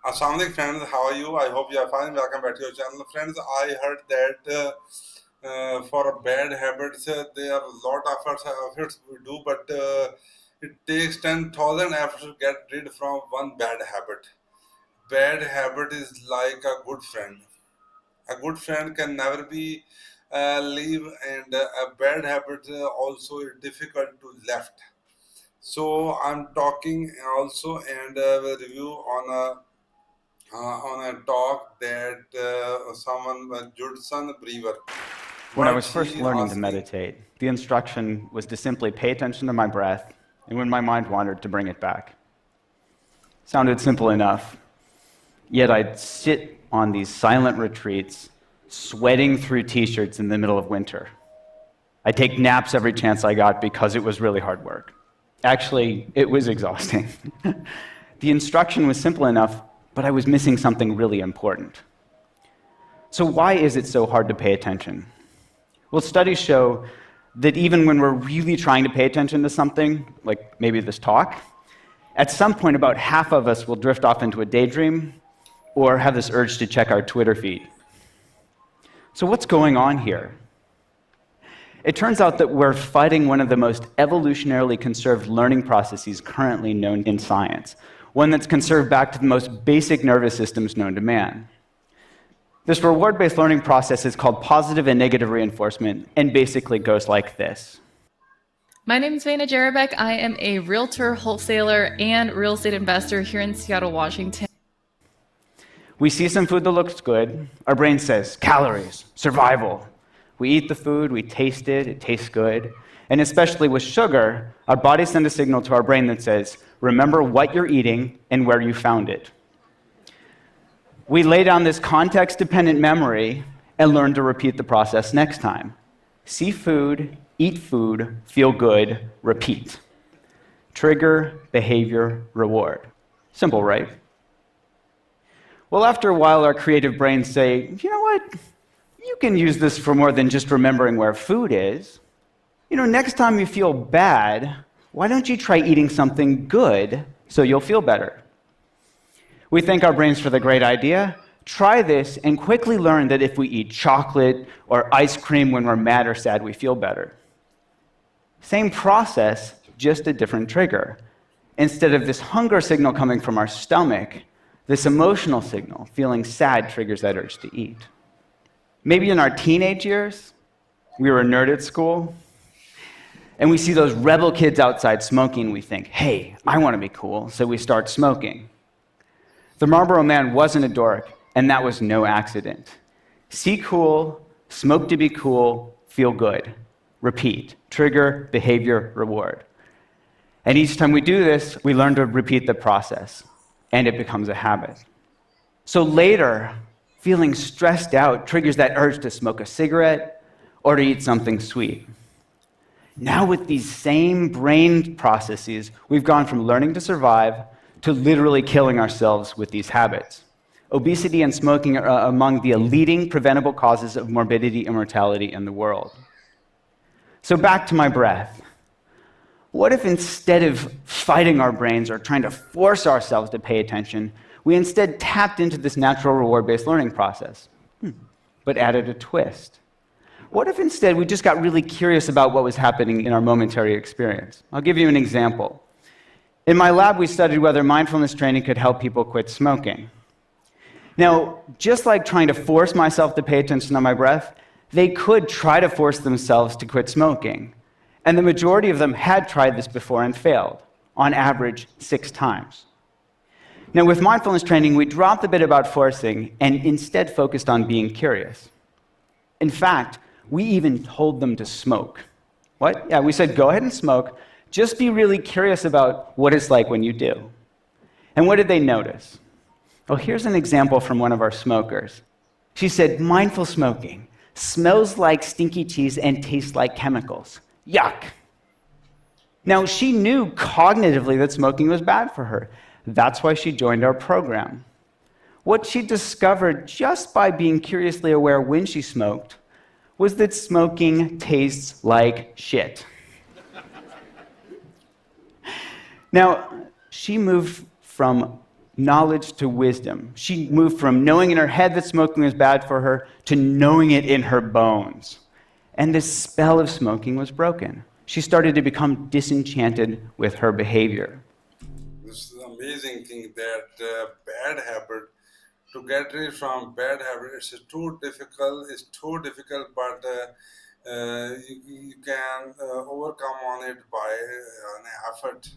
Assalamualaikum friends, how are you? I hope you are fine. Welcome back to your channel. Friends, I heard that for bad habits, there are a lot of efforts we do, but it takes 10,000 efforts to get rid from one bad habit. Bad habit is like a good friend. A good friend can never be leave, and a bad habit also is difficult to left. So I'm talking also and will review on a talk that someone, Judson Brewer, When I what was first she learning to asking. meditate, the instruction was to simply pay attention to my breath, and when my mind wandered, to bring it back. Sounded simple enough, yet I'd sit on these silent retreats, sweating through t-shirts in the middle of winter. I'd take naps every chance I got because it was really hard work. Actually, it was exhausting. The instruction was simple enough, but I was missing something really important. So why is it so hard to pay attention? Well, studies show that even when we're really trying to pay attention to something, like maybe this talk, at some point about half of us will drift off into a daydream or have this urge to check our Twitter feed. So what's going on here? It turns out that we're fighting one of the most evolutionarily conserved learning processes currently known in science, one that's conserved back to the most basic nervous systems known to man. This reward-based learning process is called positive and negative reinforcement and basically goes like this. My name is Vanna Jarabek. I am a realtor, wholesaler, and real estate investor here in Seattle, Washington. We see some food that looks good. Our brain says, calories, survival. We eat the food, we taste it, it tastes good. And especially with sugar, our bodies send a signal to our brain that says, remember what you're eating and where you found it. We lay down this context-dependent memory and learn to repeat the process next time. See food, eat food, feel good, repeat. Trigger, behavior, reward. Simple, right? Well, after a while, our creative brains say, you know what? You can use this for more than just remembering where food is. Next time you feel bad, why don't you try eating something good so you'll feel better? We thank our brains for the great idea, try this, and quickly learn that if we eat chocolate or ice cream when we're mad or sad, we feel better. Same process, just a different trigger. Instead of this hunger signal coming from our stomach, this emotional signal, feeling sad, triggers that urge to eat. Maybe in our teenage years, we were a nerd at school, and we see those rebel kids outside smoking, we think, hey, I want to be cool, so we start smoking. The Marlboro Man wasn't a dork, and that was no accident. See cool, smoke to be cool, feel good. Repeat. Trigger, behavior, reward. And each time we do this, we learn to repeat the process, and it becomes a habit. So later, feeling stressed out triggers that urge to smoke a cigarette or to eat something sweet. Now with these same brain processes, we've gone from learning to survive to literally killing ourselves with these habits. Obesity and smoking are among the leading preventable causes of morbidity and mortality in the world. So back to my breath. What if instead of fighting our brains or trying to force ourselves to pay attention, we instead tapped into this natural reward-based learning process, but added a twist? What if instead we just got really curious about what was happening in our momentary experience? I'll give you an example. In my lab, we studied whether mindfulness training could help people quit smoking. Now, just like trying to force myself to pay attention to my breath, they could try to force themselves to quit smoking. And the majority of them had tried this before and failed, on average 6 times. Now, with mindfulness training, we dropped the bit about forcing and instead focused on being curious. In fact, we even told them to smoke. What? Yeah, we said, go ahead and smoke. Just be really curious about what it's like when you do. And what did they notice? Well, here's an example from one of our smokers. She said, mindful smoking smells like stinky cheese and tastes like chemicals. Yuck. Now, she knew cognitively that smoking was bad for her. That's why she joined our program. What she discovered just by being curiously aware when she smoked was that smoking tastes like shit. Now, she moved from knowledge to wisdom. She moved from knowing in her head that smoking was bad for her to knowing it in her bones. And this spell of smoking was broken. She started to become disenchanted with her behavior. This is amazing thing that bad habit, to get rid from bad habit, it's too difficult. It's too difficult, but you can overcome on it by an effort.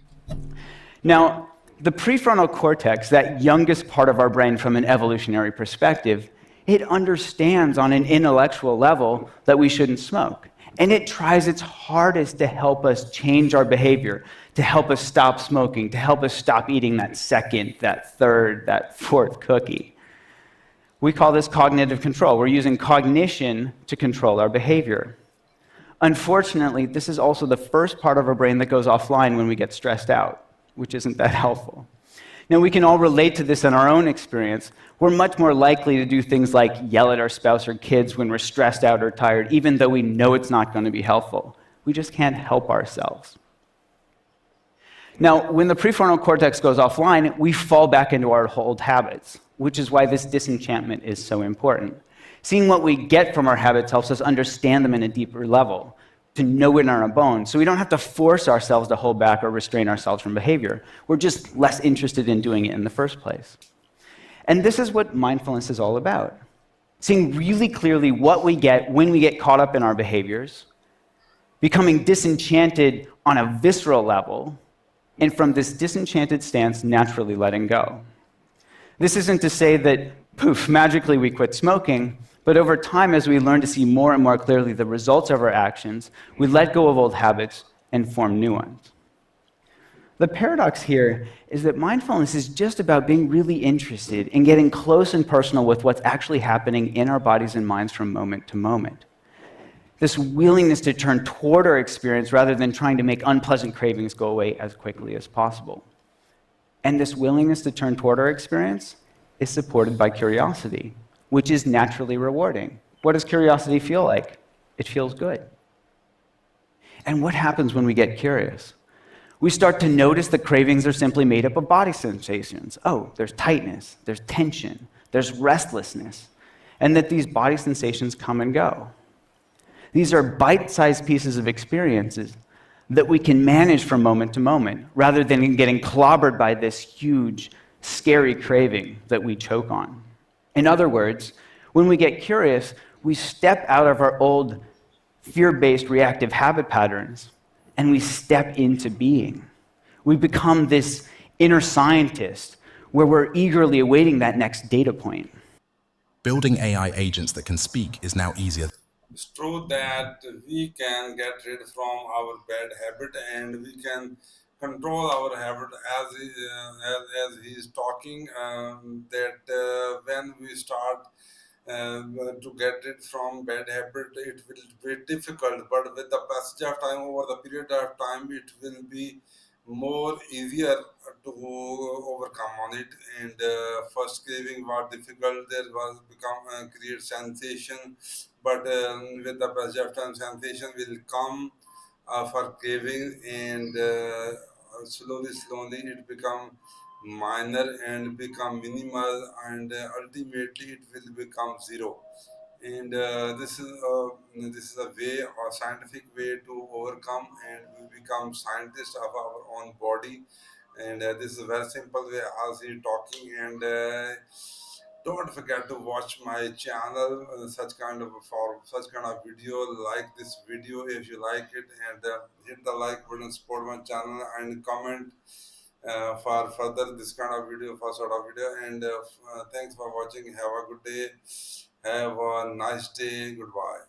Now, the prefrontal cortex, that youngest part of our brain from an evolutionary perspective, it understands on an intellectual level that we shouldn't smoke. And it tries its hardest to help us change our behavior, to help us stop smoking, to help us stop eating that second, that third, that fourth cookie. We call this cognitive control. We're using cognition to control our behavior. Unfortunately, this is also the first part of our brain that goes offline when we get stressed out, which isn't that helpful. Now, we can all relate to this in our own experience. We're much more likely to do things like yell at our spouse or kids when we're stressed out or tired, even though we know it's not going to be helpful. We just can't help ourselves. Now, when the prefrontal cortex goes offline, we fall back into our old habits, which is why this disenchantment is so important. Seeing what we get from our habits helps us understand them in a deeper level, to know it in our bones, so we don't have to force ourselves to hold back or restrain ourselves from behavior. We're just less interested in doing it in the first place. And this is what mindfulness is all about. Seeing really clearly what we get when we get caught up in our behaviors, becoming disenchanted on a visceral level, and from this disenchanted stance, naturally letting go. This isn't to say that, poof, magically we quit smoking, but over time, as we learn to see more and more clearly the results of our actions, we let go of old habits and form new ones. The paradox here is that mindfulness is just about being really interested in getting close and personal with what's actually happening in our bodies and minds from moment to moment. This willingness to turn toward our experience rather than trying to make unpleasant cravings go away as quickly as possible. And this willingness to turn toward our experience is supported by curiosity, which is naturally rewarding. What does curiosity feel like? It feels good. And what happens when we get curious? We start to notice that cravings are simply made up of body sensations. Oh, there's tightness, there's tension, there's restlessness, and that these body sensations come and go. These are bite-sized pieces of experiences that we can manage from moment to moment, rather than getting clobbered by this huge, scary craving that we choke on. In other words, when we get curious, we step out of our old fear-based reactive habit patterns and we step into being. We become this inner scientist where we're eagerly awaiting that next data point. Building AI agents that can speak is now easier. It's true that we can get rid from our bad habit and we can control our habit as he is talking. That when we start to get rid from bad habit, it will be difficult. But with the passage of time, over the period of time, it will be more easier to overcome on it. And first craving was difficult. There was become create sensation, but with the passage of time, sensation will come for craving, and slowly it become minor and become minimal, and ultimately it will become zero. And this is a way, a scientific way to overcome, and we become scientists of our own body. And this is a very simple way as he talking. And don't forget to watch my channel, for such kind of video. Like this video if you like it, and hit the like button, support my channel, and comment for further this kind of video, for sort of video. And thanks for watching. Have a good day. Have a nice day. Goodbye.